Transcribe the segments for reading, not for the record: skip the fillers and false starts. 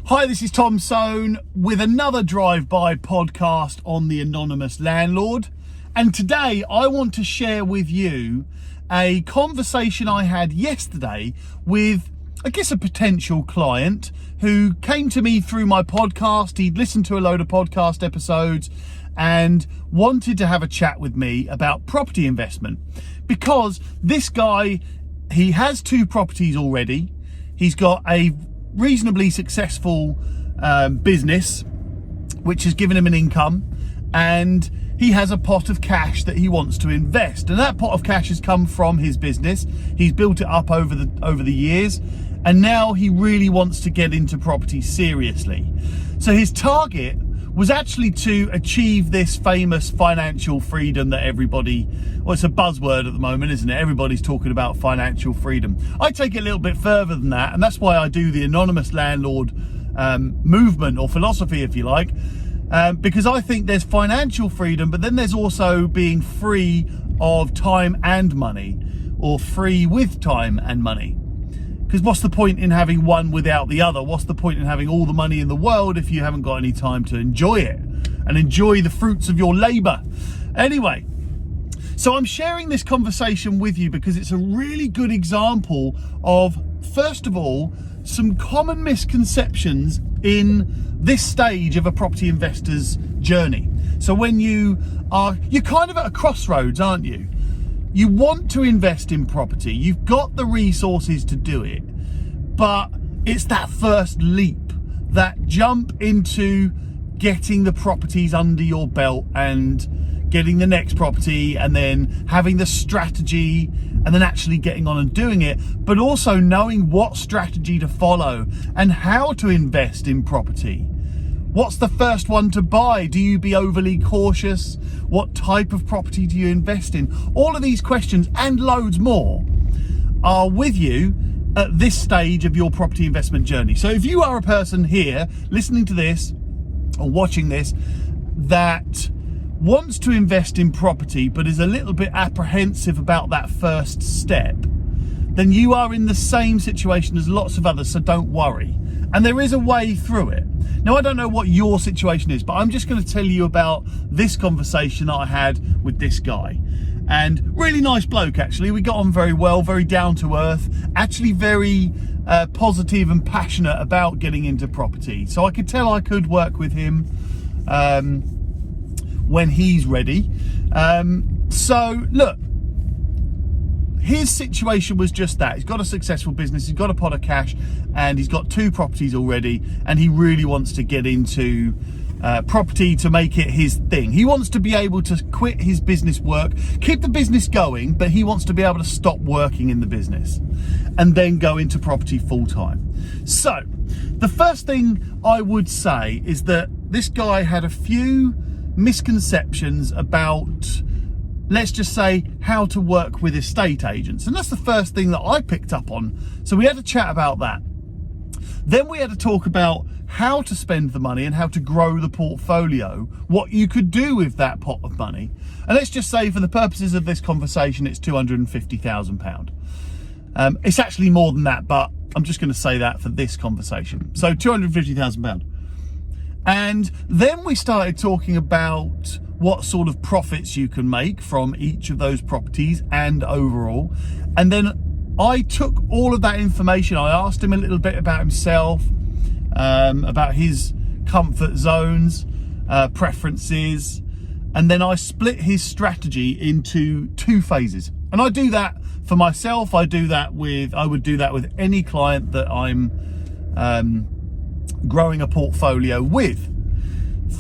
Hi, this is Tom Soane with another drive-by podcast on the Anonymous Landlord. And today I want to share with you a conversation I had yesterday with, I guess, a potential client who came to me through my podcast. He'd listened to a load of podcast episodes and wanted to have a chat with me about property investment, because this guy, he has 2 properties already. He's got a reasonably successful business which has given him an income, and he has a pot of cash that he wants to invest, and that pot of cash has come from his business. He's built it up over the years, and now he really wants to get into property seriously. So his target was actually to achieve this famous financial freedom that everybody, well, it's a buzzword at the moment, isn't it? Everybody's talking about financial freedom. I take it a little bit further than that, and that's why I do the Anonymous Landlord movement, or philosophy, if you like, because I think there's financial freedom, but then there's also being free of time and money, or free with time and money. Because what's the point in having one without the other? What's the point in having all the money in the world if you haven't got any time to enjoy it and enjoy the fruits of your labor? Anyway, so I'm sharing this conversation with you because it's a really good example of, first of all, some common misconceptions in this stage of a property investor's journey. So when you're kind of at a crossroads, aren't you? You want to invest in property, you've got the resources to do it, but it's that first leap, that jump into getting the properties under your belt and getting the next property, and then having the strategy, and then actually getting on and doing it, but also knowing what strategy to follow and how to invest in property. What's the first one to buy? Do you be overly cautious? What type of property do you invest in? All of these questions and loads more are with you at this stage of your property investment journey. So if you are a person here listening to this or watching this that wants to invest in property but is a little bit apprehensive about that first step, then you are in the same situation as lots of others, so don't worry. And there is a way through it. Now, I don't know what your situation is, but I'm just going to tell you about this conversation that I had with this guy. And really nice bloke, actually. We got on very well, very down to earth, actually very positive and passionate about getting into property. So I could tell I could work with him when he's ready. So look, his situation was just that. He's got a successful business, he's got a pot of cash, and he's got 2 properties already, and he really wants to get into property to make it his thing. He wants to be able to quit his business work, keep the business going, but he wants to be able to stop working in the business and then go into property full time. So the first thing I would say is that this guy had a few misconceptions about, let's just say, how to work with estate agents. And that's the first thing that I picked up on. So we had a chat about that. Then we had to talk about how to spend the money and how to grow the portfolio, what you could do with that pot of money. And let's just say, for the purposes of this conversation, it's £250,000. It's actually more than that, but I'm just going to say that for this conversation. So £250,000. And then we started talking about what sort of profits you can make from each of those properties and overall. And then I took all of that information. I asked him a little bit about himself, about his comfort zones, preferences, and then I split his strategy into 2 phases. And I do that for myself. I would do that with any client that I'm growing a portfolio with.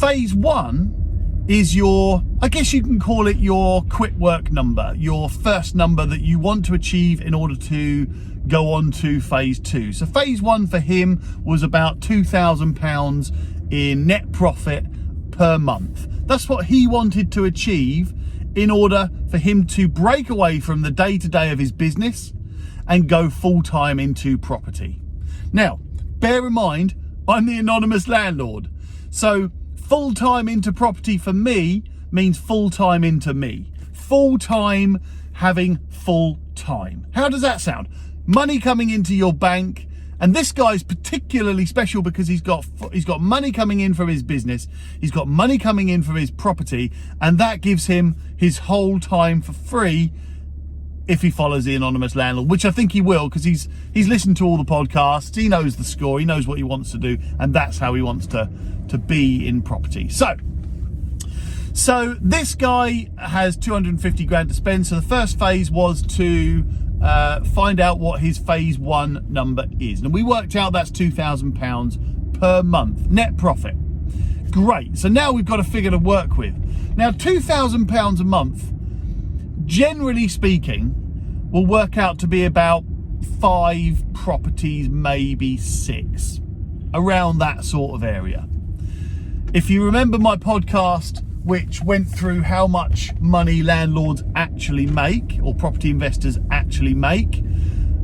Phase 1 is your, I guess you can call it your quit work number, your first number that you want to achieve in order to go on to phase 2. So phase 1 for him was about £2,000 in net profit per month. That's what he wanted to achieve in order for him to break away from the day-to-day of his business and go full-time into property. Now, bear in mind, I'm the Anonymous Landlord. So full-time into property for me means full-time into me. Full-time having full time. How does that sound? Money coming into your bank And this guy's particularly special because he's got money coming in from his business, he's got money coming in from his property, and that gives him his whole time for free if he follows the Anonymous Landlord, which I think he will, because he's listened to all the podcasts, he knows the score, he knows what he wants to do, and that's how he wants to be in property. So this guy has 250 grand to spend. So the first phase was to find out what his phase 1 number is. And we worked out that's £2,000 per month net profit. Great. So now we've got a figure to work with. Now £2,000 a month, generally speaking, will work out to be about 5 properties, maybe 6, around that sort of area. If you remember my podcast, which went through how much money landlords actually make, or property investors actually make,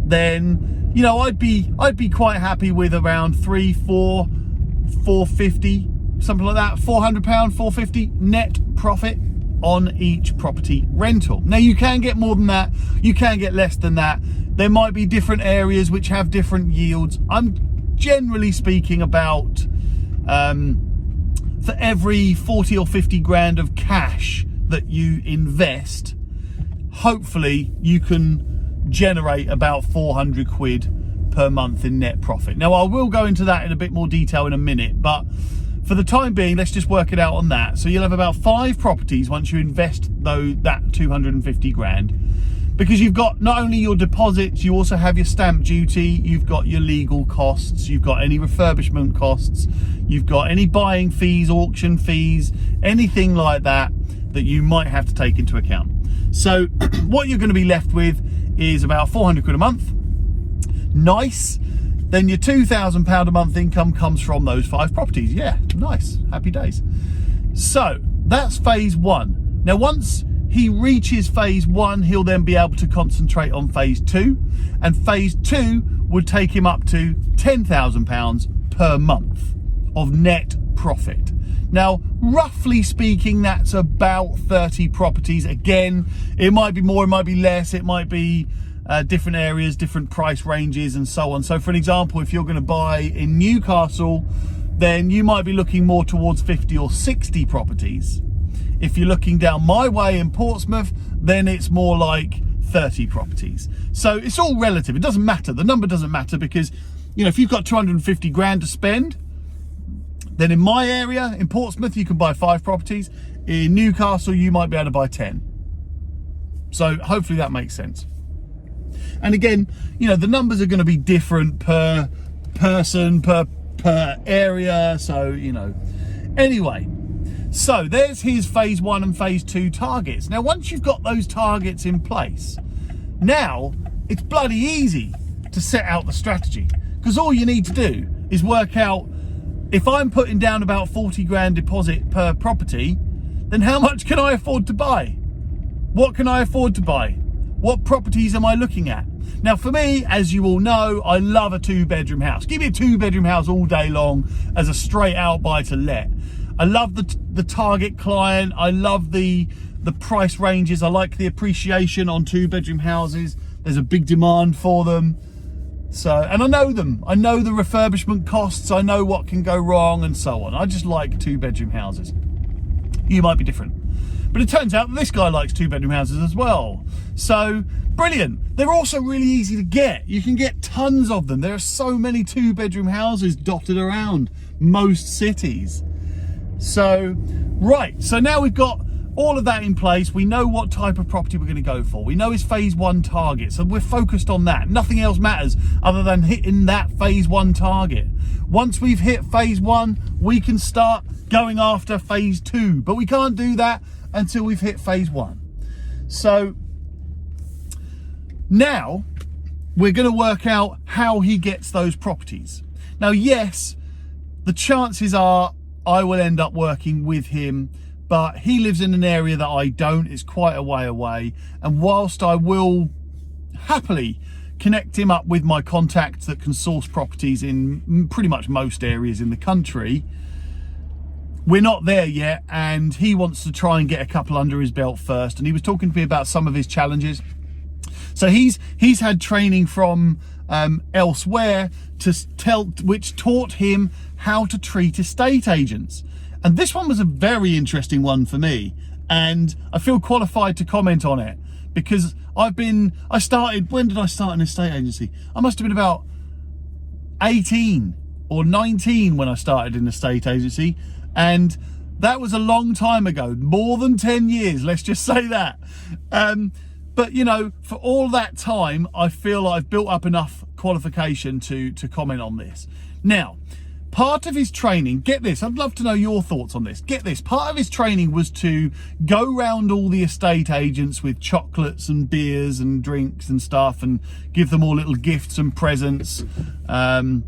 then, you know, I'd be quite happy with around 450, something like that, £400, 450 net profit on each property rental. Now you can get more than that, you can get less than that. There might be different areas which have different yields. I'm generally speaking about for every 40 or 50 grand of cash that you invest, hopefully you can generate about 400 quid per month in net profit. Now I will go into that in a bit more detail in a minute, but for the time being, let's just work it out on that. So you'll have about 5 properties once you invest that 250 grand, because you've got not only your deposits, you also have your stamp duty, you've got your legal costs, you've got any refurbishment costs, you've got any buying fees, auction fees, anything like that you might have to take into account. So what you're going to be left with is about 400 quid a month. Nice. Then your £2,000 a month income comes from those 5 properties. Yeah, nice, happy days. So that's phase 1. Now once he reaches phase 1, he'll then be able to concentrate on phase 2, and phase 2 would take him up to £10,000 per month of net profit. Now, roughly speaking, that's about 30 properties. Again, it might be more, it might be less, it might be different areas, different price ranges, and so on. So for an example, if you're going to buy in Newcastle, then you might be looking more towards 50 or 60 properties. If you're looking down my way in Portsmouth, then it's more like 30 properties. So it's all relative. It doesn't matter. The number doesn't matter, because, you know, if you've got 250 grand to spend, then in my area, in Portsmouth, you can buy 5 properties. In Newcastle, you might be able to buy 10. So hopefully that makes sense. And again, you know, the numbers are going to be different per person, per area. So, you know, anyway, so there's his phase 1 and phase 2 targets. Now, once you've got those targets in place, now it's bloody easy to set out the strategy, because all you need to do is work out, if I'm putting down about 40 grand deposit per property, then how much can I afford to buy? What can I afford to buy? What properties am I looking at? Now for me, as you all know, I love a 2-bedroom house. Give me a 2-bedroom house all day long as a straight out buy to let. I love the target client. I love the price ranges. I like the appreciation on 2-bedroom houses. There's a big demand for them. So, and I know them. I know the refurbishment costs. I know what can go wrong and so on. I just like 2-bedroom houses. You might be different. But it turns out that this guy likes 2-bedroom houses as well. So, brilliant. They're also really easy to get. You can get tons of them. There are so many 2-bedroom houses dotted around most cities. So, right. So now we've got all of that in place. We know what type of property we're going to go for. We know his phase 1 target. So we're focused on that. Nothing else matters other than hitting that phase 1 target. Once we've hit phase 1, we can start going after phase 2. But we can't do that until we've hit phase 1. So now we're going to work out how he gets those properties. Now, yes, the chances are I will end up working with him, but he lives in an area that I don't. It's quite a way away. And whilst I will happily connect him up with my contacts that can source properties in pretty much most areas in the country, we're not there yet, and he wants to try and get a couple under his belt first. And he was talking to me about some of his challenges. So he's had training from elsewhere which taught him how to treat estate agents. And this one was a very interesting one for me, and I feel qualified to comment on it because when did I start an estate agency? I must have been about 18 or 19 when I started an estate agency, and that was a long time ago, more than 10 years, let's just say that. But you know, for all that time, I feel I've built up enough qualification to comment on this. Now, part of his training, get this, I'd love to know your thoughts on this. Get this, part of his training was to go round all the estate agents with chocolates and beers and drinks and stuff and give them all little gifts and presents and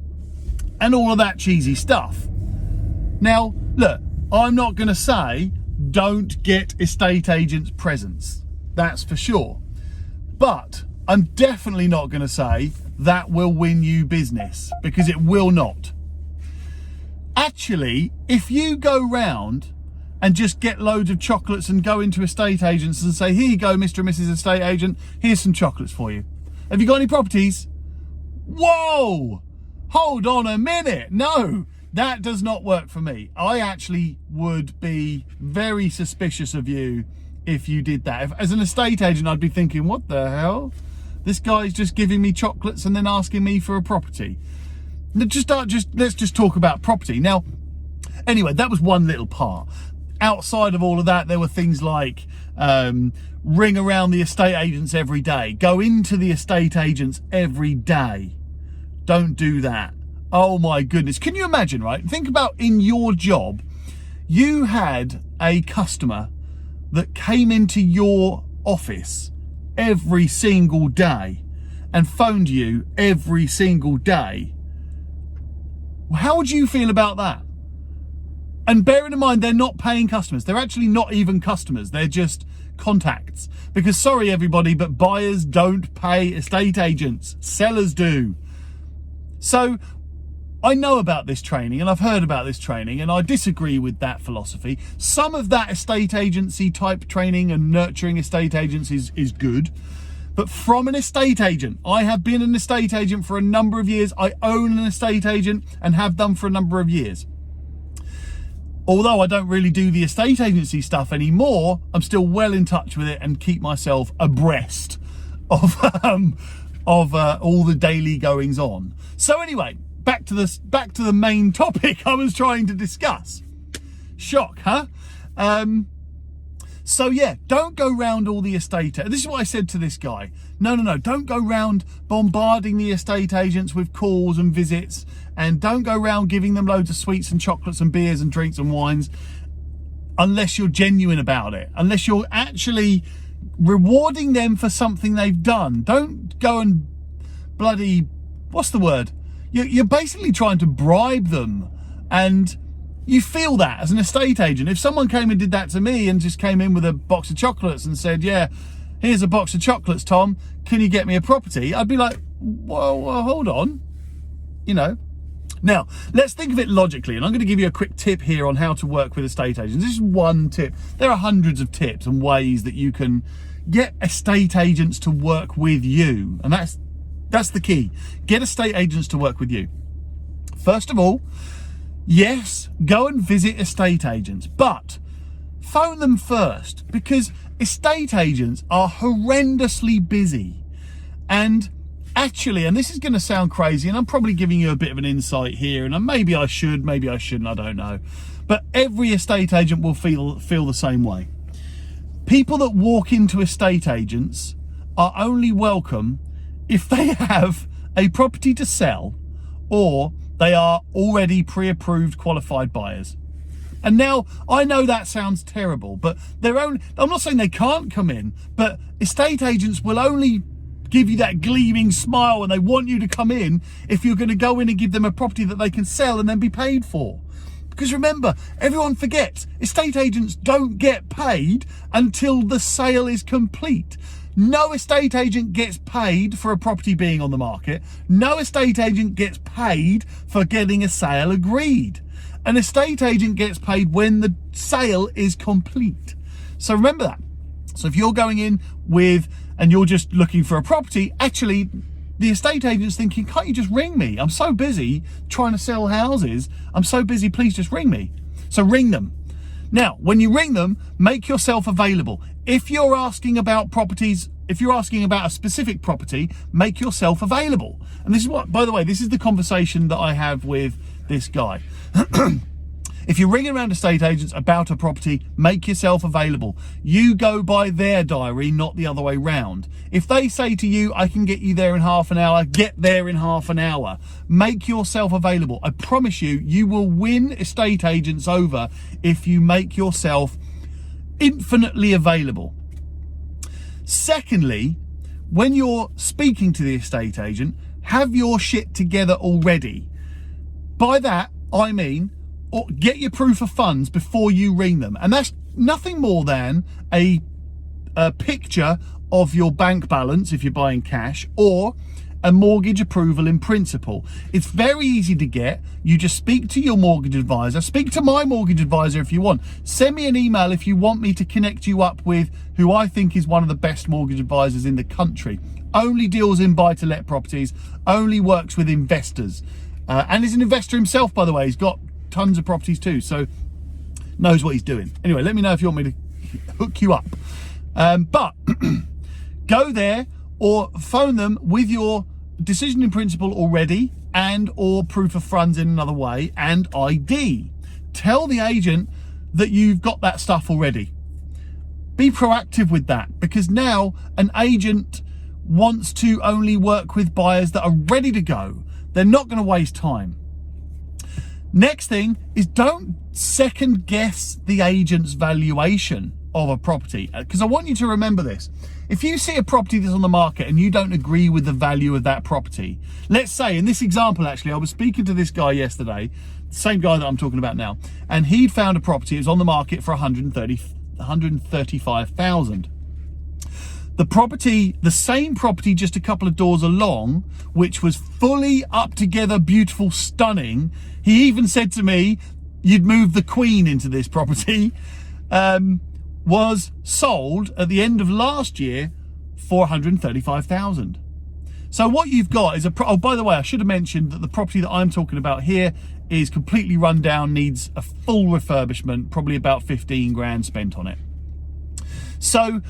all of that cheesy stuff. Now, look, I'm not going to say don't get estate agents presents, that's for sure. But I'm definitely not going to say that will win you business, because it will not. Actually, if you go round and just get loads of chocolates and go into estate agents and say, here you go, Mr. and Mrs. Estate Agent, here's some chocolates for you. Have you got any properties? Whoa, hold on a minute. No, that does not work for me. I actually would be very suspicious of you if you did that. As an estate agent, I'd be thinking, what the hell? This guy's just giving me chocolates and then asking me for a property. Let's just talk about property. Now, anyway, that was one little part. Outside of all of that, there were things like ring around the estate agents every day. Go into the estate agents every day. Don't do that. Oh my goodness. Can you imagine, right? Think about in your job, you had a customer that came into your office every single day and phoned you every single day. How would you feel about that? And bearing in mind, they're not paying customers. They're actually not even customers. They're just contacts. Because sorry, everybody, but buyers don't pay estate agents. Sellers do. So I know about this training and I've heard about this training, and I disagree with that philosophy. Some of that estate agency type training and nurturing estate agents is good. But from an estate agent, I have been an estate agent for a number of years. I own an estate agent and have done for a number of years. Although I don't really do the estate agency stuff anymore, I'm still well in touch with it and keep myself abreast of all the daily goings on. So anyway, back to the main topic I was trying to discuss. Shock, huh? So yeah, don't go round all the estate. This is what I said to this guy. No, don't go round bombarding the estate agents with calls and visits, and don't go round giving them loads of sweets and chocolates and beers and drinks and wines unless you're genuine about it, unless you're actually rewarding them for something they've done. Don't go and bloody, what's the word? You're basically trying to bribe them, and you feel that as an estate agent. If someone came and did that to me and just came in with a box of chocolates and said, yeah, here's a box of chocolates, Tom, can you get me a property? I'd be like, well, hold on, you know. Now, let's think of it logically, and I'm going to give you a quick tip here on how to work with estate agents. This is one tip. There are hundreds of tips and ways that you can get estate agents to work with you, and that's the key. Get estate agents to work with you. First of all, yes, go and visit estate agents, but phone them first, because estate agents are horrendously busy. And actually, and this is going to sound crazy, and I'm probably giving you a bit of an insight here, and maybe I should, maybe I shouldn't, I don't know. But every estate agent will feel the same way. People that walk into estate agents are only welcome if they have a property to sell, or they are already pre-approved qualified buyers. And now, I know that sounds terrible, but I'm not saying they can't come in, but estate agents will only give you that gleaming smile and they want you to come in if you're going to go in and give them a property that they can sell and then be paid for. Because remember, everyone forgets, estate agents don't get paid until the sale is complete. No estate agent gets paid for a property being on the market. No estate agent gets paid for getting a sale agreed. An estate agent gets paid when the sale is complete. So remember that. So if you're going in and you're just looking for a property, actually, the estate agent's thinking, can't you just ring me? I'm so busy trying to sell houses. I'm so busy, please just ring me. So ring them. Now, when you ring them, make yourself available. If you're asking about properties, if you're asking about a specific property, make yourself available. And this is what, by the way, this is the conversation that I have with this guy. If you're ringing around estate agents about a property, make yourself available. You go by their diary, not the other way round. If they say to you, I can get you there in half an hour, get there in half an hour. Make yourself available. I promise you, you will win estate agents over if you make yourself infinitely available. Secondly, when you're speaking to the estate agent, have your shit together already. By that, I mean, or get your proof of funds before you ring them. And that's nothing more than a picture of your bank balance if you're buying cash, or a mortgage approval in principle. It's very easy to get. You just speak to your mortgage advisor. Speak to my mortgage advisor if you want. Send me an email if you want me to connect you up with who I think is one of the best mortgage advisors in the country. Only deals in buy-to-let properties, only works with investors. And is an investor himself, by the way. He's got tons of properties too, so knows what he's doing. Anyway, let me know if you want me to hook you up. But go there or phone them with your decision in principle already, and or proof of funds in another way, and ID. Tell the agent that you've got that stuff already. Be proactive with that, because now an agent wants to only work with buyers that are ready to go. They're not going to waste time. Next thing is, don't second guess the agent's valuation of a property, because I want you to remember this. If you see a property that's on the market and you don't agree with the value of that property, let's say in this example, actually, I was speaking to this guy yesterday, the same guy that I'm talking about now, and he'd found a property. It was on the market for 135,000. The property, the same property just a couple of doors along, which was fully up together, beautiful, stunning. He even said to me, you'd move the Queen into this property, was sold at the end of last year for 135,000. So what you've got is oh, by the way, I should have mentioned that the property that I'm talking about here is completely run down, needs a full refurbishment, probably about 15 grand spent on it. So,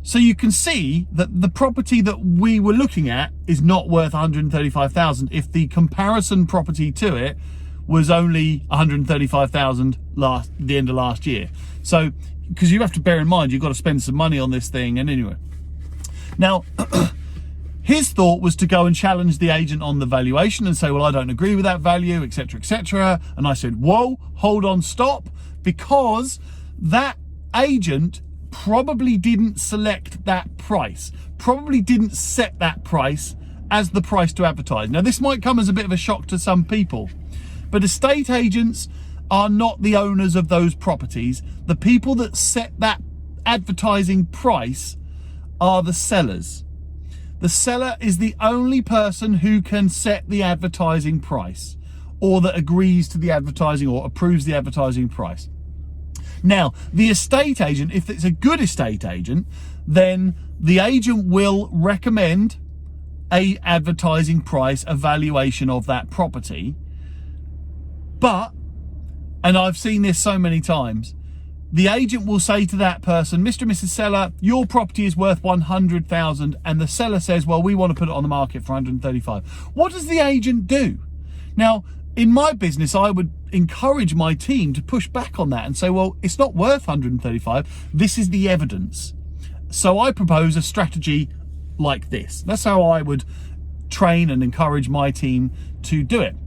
so you can see that the property that we were looking at is not worth 135,000 if the comparison property to it was only 135,000 the end of last year. So, because you have to bear in mind, you've got to spend some money on this thing. And anyway, now his thought was to go and challenge the agent on the valuation and say, well, I don't agree with that value, etc., etc. And I said, whoa, hold on, stop, because that agent probably didn't select that price, probably didn't set that price as the price to advertise. Now, this might come as a bit of a shock to some people, but estate agents are not the owners of those properties. The people that set that advertising price are the sellers. The seller is the only person who can set the advertising price, or that agrees to the advertising or approves the advertising price. Now, the estate agent, if it's a good estate agent, then the agent will recommend a advertising price, a valuation of that property. But, and I've seen this so many times, the agent will say to that person, Mr. and Mrs. Seller, your property is worth 100,000, and the seller says, well, we want to put it on the market for 135. What does the agent do? Now, in my business, I would encourage my team to push back on that and say, well, it's not worth 135. This is the evidence. So I propose a strategy like this. That's how I would train and encourage my team to do it.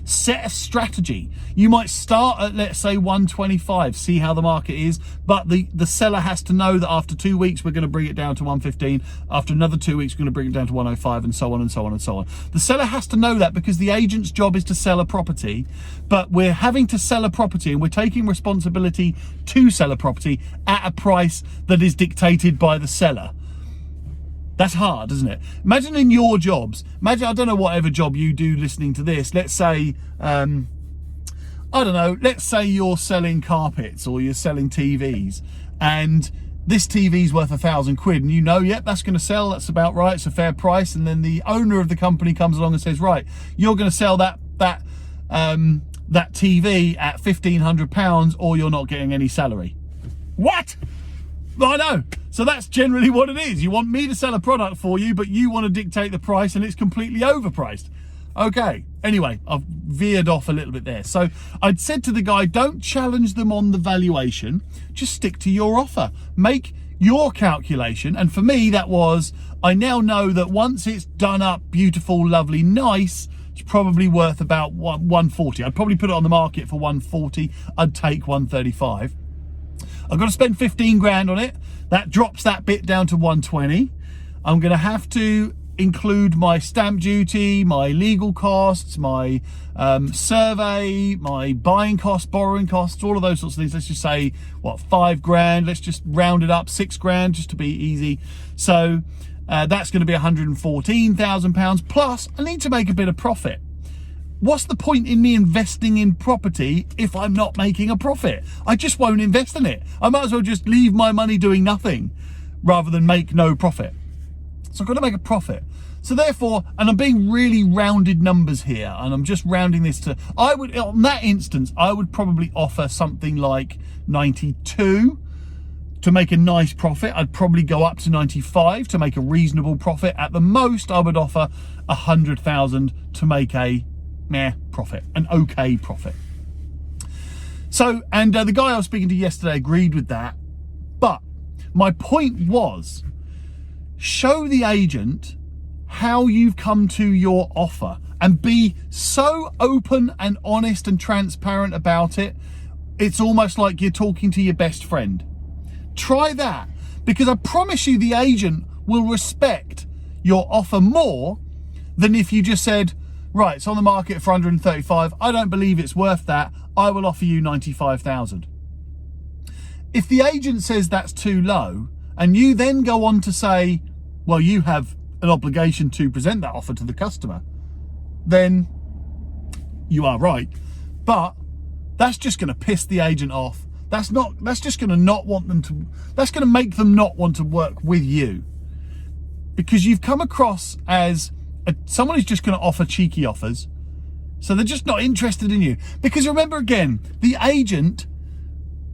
Set a strategy. You might start at, let's say, 125, see how the market is, but the seller has to know that after 2 weeks we're going to bring it down to 115, after another 2 weeks we're going to bring it down to 105, and so on and so on and so on. The seller has to know that, because the agent's job is to sell a property, but we're having to sell a property and we're taking responsibility to sell a property at a price that is dictated by the seller. That's hard, isn't it? Imagine in your jobs, imagine, I don't know whatever job you do listening to this, let's say, I don't know, let's say you're selling carpets or you're selling TVs, and this TV's worth £1,000, and you know, yep, that's going to sell, that's about right, it's a fair price. And then the owner of the company comes along and says, right, you're going to sell that TV at £1,500 or you're not getting any salary. What? I know. So that's generally what it is. You want me to sell a product for you, but you want to dictate the price and it's completely overpriced. Okay. Anyway, I've veered off a little bit there. So I'd said to the guy, don't challenge them on the valuation. Just stick to your offer. Make your calculation. And for me, that was, I now know that once it's done up, beautiful, lovely, nice, it's probably worth about 140. I'd probably put it on the market for 140. I'd take 135. I've got to spend 15 grand on it. That drops that bit down to 120. I'm going to have to include my stamp duty, my legal costs, my survey, my buying costs, borrowing costs, all of those sorts of things. Let's just say, what, 5 grand? Let's just round it up, 6 grand, just to be easy. So that's going to be £114,000. Plus, I need to make a bit of profit. What's the point in me investing in property if I'm not making a profit? I just won't invest in it. I might as well just leave my money doing nothing rather than make no profit. So I've got to make a profit. So therefore, and I'm being really rounded numbers here, and I'm just rounding this to, on that instance, I would probably offer something like 92 to make a nice profit. I'd probably go up to 95 to make a reasonable profit. At the most, I would offer 100,000 to make a profit, an okay profit. So, and the guy I was speaking to yesterday agreed with that. But my point was, show the agent how you've come to your offer and be so open and honest and transparent about it. It's almost like you're talking to your best friend. Try that, because I promise you the agent will respect your offer more than if you just said, right, it's on the market for 135. I don't believe it's worth that. I will offer you 95,000. If the agent says that's too low, and you then go on to say, well, you have an obligation to present that offer to the customer, then you are right. But that's just going to piss the agent off. That's just going to not want them to, that's going to make them not want to work with you, because you've come across as someone who's just going to offer cheeky offers. So they're just not interested in you. Because remember, again, the agent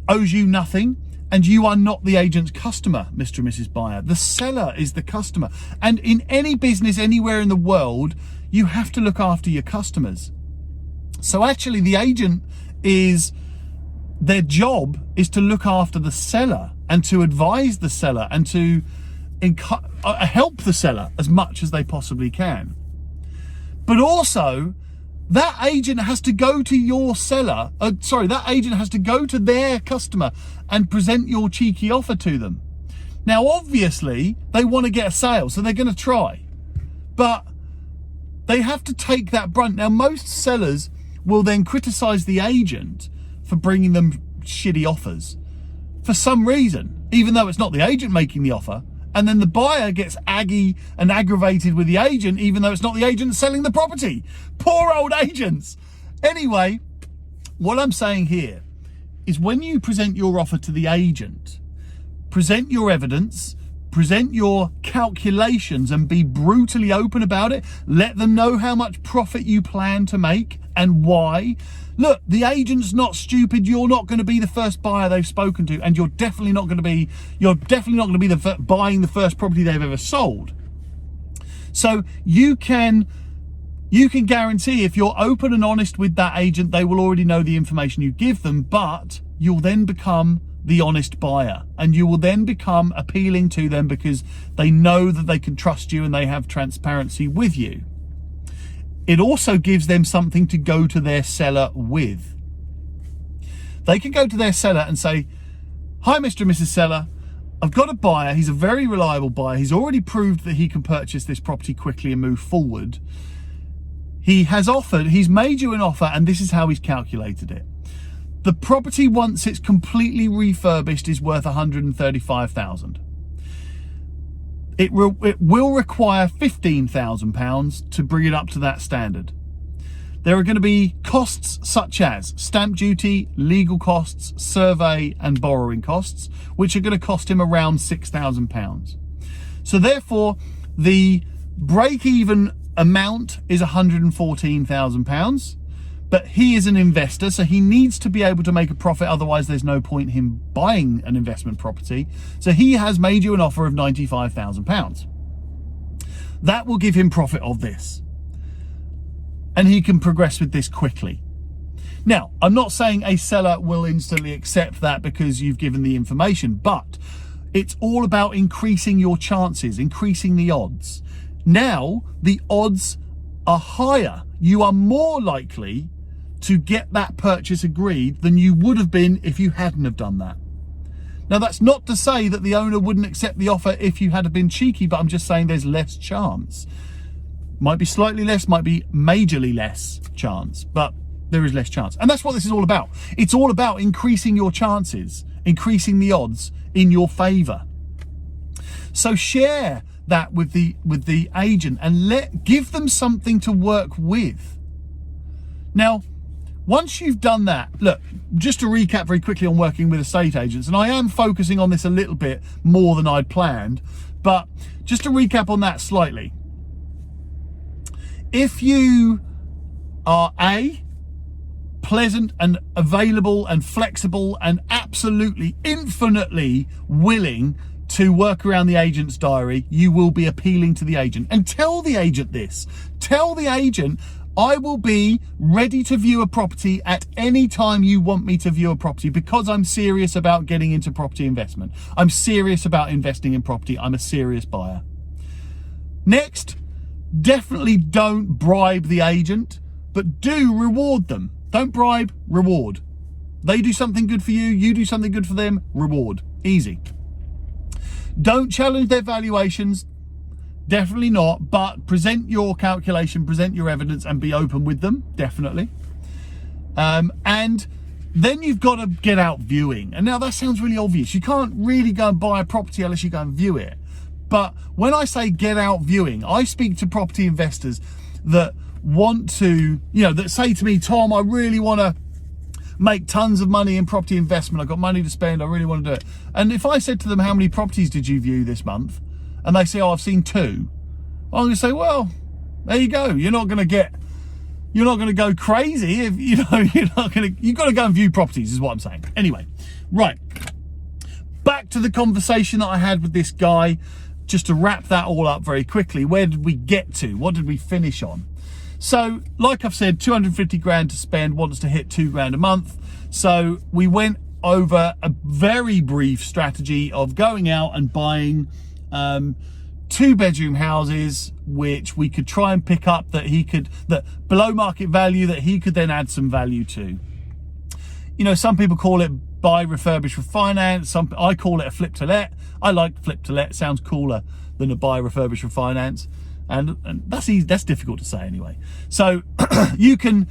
owes you nothing, and you are not the agent's customer, Mr. and Mrs. Buyer. The seller is the customer. And in any business anywhere in the world, you have to look after your customers. So actually the agent their job is to look after the seller and to advise the seller and to help the seller as much as they possibly can. But also, that agent has to go to your seller, that agent has to go to their customer and present your cheeky offer to them. Now, obviously, they want to get a sale, so they're going to try. But they have to take that brunt. Now, most sellers will then criticize the agent for bringing them shitty offers for some reason, even though it's not the agent making the offer. And then the buyer gets aggy and aggravated with the agent, even though it's not the agent selling the property. Poor old agents. Anyway, what I'm saying here is, when you present your offer to the agent, present your evidence, present your calculations, and be brutally open about it. Let them know how much profit you plan to make and why. Look, the agent's not stupid. You're not going to be the first buyer they've spoken to, and you're definitely not going to be buying the first property they've ever sold. So you can guarantee, if you're open and honest with that agent, they will already know the information you give them, but you'll then become the honest buyer, and you will then become appealing to them because they know that they can trust you and they have transparency with you. It also gives them something to go to their seller with. They can go to their seller and say, hi, Mr. and Mrs. Seller, I've got a buyer. He's a very reliable buyer. He's already proved that he can purchase this property quickly and move forward. He's made you an offer, and this is how he's calculated it. The property, once it's completely refurbished, is worth 135,000. It will require £15,000 to bring it up to that standard. there are going to be costs such as stamp duty, legal costs, survey and borrowing costs, which are going to cost him around £6,000. So therefore, the break-even amount is £114,000, but he is an investor, so he needs to be able to make a profit, otherwise there's no point in him buying an investment property. So he has made you an offer of £95,000. That will give him profit of this, and he can progress with this quickly. Now, I'm not saying a seller will instantly accept that because you've given the information, but it's all about increasing your chances, increasing the odds. Now, the odds are higher. You are more likely to get that purchase agreed than you would have been if you hadn't have done that. Now, that's not to say that the owner wouldn't accept the offer if you had been cheeky, but I'm just saying there's less chance. Might be slightly less, might be majorly less chance, but there is less chance. And that's what this is all about. It's all about increasing your chances, increasing the odds in your favor. So share that with the agent and give them something to work with. Now, once you've done that, look, just to recap very quickly on working with estate agents, and I am focusing on this a little bit more than I'd planned, but just to recap on that slightly. If you are pleasant and available and flexible and absolutely infinitely willing to work around the agent's diary, you will be appealing to the agent. And tell the agent this. Tell the agent, I will be ready to view a property at any time you want me to view a property, because I'm serious about getting into property investment. I'm serious about investing in property. I'm a serious buyer. Next, definitely don't bribe the agent, but do reward them. Don't bribe, reward. They do something good for you, you do something good for them, reward. Easy. Don't challenge their valuations, definitely not, but present your calculation, present your evidence and be open with them, definitely. And then you've got to get out viewing. And now that sounds really obvious. You can't really go and buy a property unless you go and view it. But when I say get out viewing, I speak to property investors that want to, that say to me, Tom, I really want to make tons of money in property investment. I've got money to spend. I really want to do it. And if I said to them, how many properties did you view this month? And they say, oh, I've seen 2. I'm going to say, well, there you go. You're not going to go crazy if, you've got to go and view properties is what I'm saying. Anyway, right. Back to the conversation that I had with this guy, just to wrap that all up very quickly. Where did we get to? What did we finish on? So, like I've said, 250 grand to spend, wants to hit 2 grand a month. So we went over a very brief strategy of going out and buying 2-bedroom houses, which we could try and pick up that below market value, that he could then add some value to. Some people call it buy, refurbish, refinance. I call it a flip to let. I like flip to let. Sounds cooler than a buy, refurbish, refinance. And that's easy, that's difficult to say anyway. So you can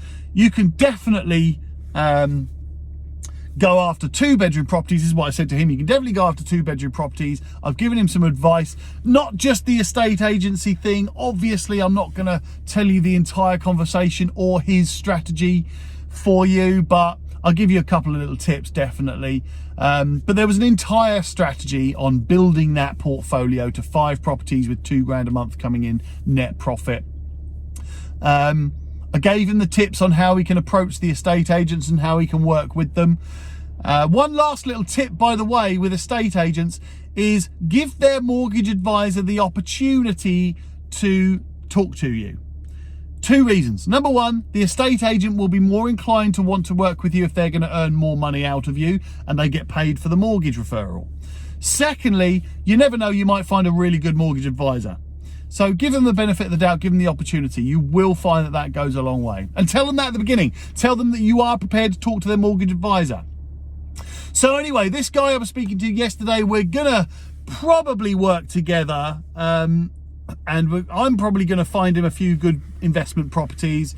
definitely go after 2-bedroom properties. This is what I said to him. You can definitely go after 2-bedroom properties. I've given him some advice, not just the estate agency thing. Obviously, I'm not going to tell you the entire conversation or his strategy for you, but I'll give you a couple of little tips, definitely. But there was an entire strategy on building that portfolio to 5 properties with 2 grand a month coming in net profit. I gave him the tips on how he can approach the estate agents and how he can work with them. One last little tip, by the way, with estate agents is give their mortgage advisor the opportunity to talk to you. 2 reasons. Number 1, the estate agent will be more inclined to want to work with you if they're going to earn more money out of you and they get paid for the mortgage referral. Secondly, you never know, you might find a really good mortgage advisor. So give them the benefit of the doubt, give them the opportunity. You will find that goes a long way. And tell them that at the beginning. Tell them that you are prepared to talk to their mortgage advisor. So anyway, this guy I was speaking to yesterday, we're going to probably work together. And I'm probably going to find him a few good investment properties,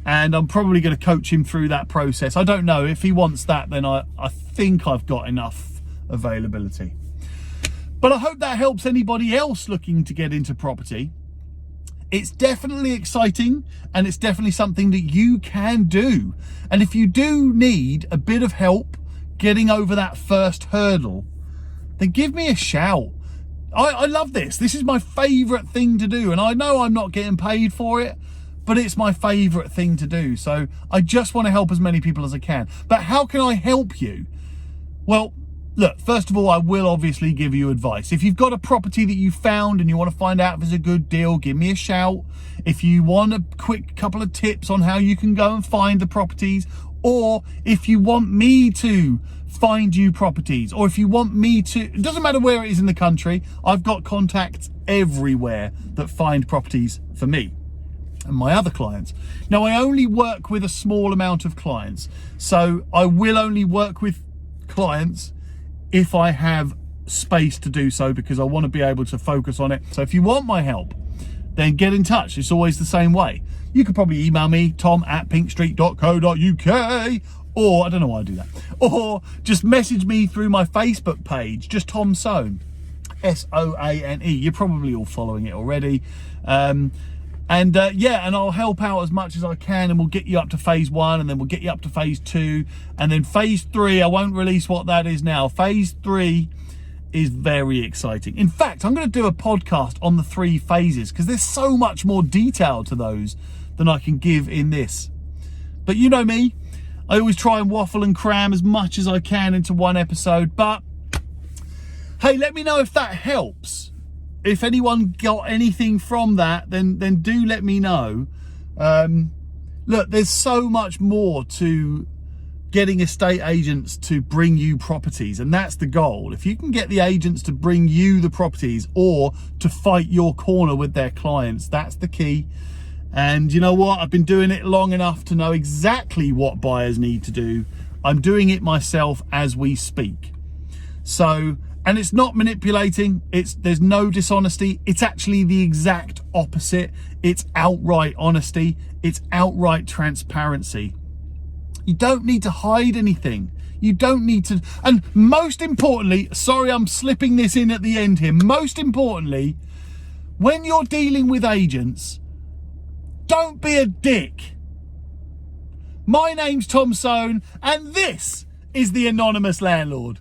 and I'm probably going to coach him through that process. I don't know. If he wants that, then I think I've got enough availability. But I hope that helps anybody else looking to get into property. it's definitely exciting, and it's definitely something that you can do. And if you do need a bit of help getting over that first hurdle, then give me a shout. I love this. This is my favorite thing to do. And I know I'm not getting paid for it, but it's my favorite thing to do. So I just want to help as many people as I can. But how can I help you? Well, look, first of all, I will obviously give you advice. If you've got a property that you found and you want to find out if it's a good deal, give me a shout. If you want a quick couple of tips on how you can go and find the properties, or if you want me to find you properties, or if you want me to, it doesn't matter where it is in the country, I've got contacts everywhere that find properties for me and my other clients. Now, I only work with a small amount of clients, so I will only work with clients if I have space to do so, because I want to be able to focus on it. So if you want my help, then get in touch. It's always the same way. You could probably email me, tom@pinkstreet.co.uk, or I don't know why I do that, or just message me through my Facebook page, just Tom Soane, Soane. You're probably all following it already. And I'll help out as much as I can, and we'll get you up to phase 1, and then we'll get you up to phase 2, and then phase 3, I won't release what that is now. Phase 3 is very exciting. In fact, I'm going to do a podcast on the 3 phases, because there's so much more detail to those than I can give in this. But you know me, I always try and waffle and cram as much as I can into one episode. But hey, let me know if that helps. If anyone got anything from that, then do let me know. Look, there's so much more to getting estate agents to bring you properties, and that's the goal. If you can get the agents to bring you the properties, or to fight your corner with their clients, that's the key. And you know what? I've been doing it long enough to know exactly what buyers need to do. I'm doing it myself as we speak. So, and it's not manipulating. There's no dishonesty. It's actually the exact opposite. It's outright honesty. It's outright transparency. You don't need to hide anything. You don't need to, and most importantly, sorry, I'm slipping this in at the end here. Most importantly, when you're dealing with agents, don't be a dick. My name's Tom Soane, and this is the Anonymous Landlord.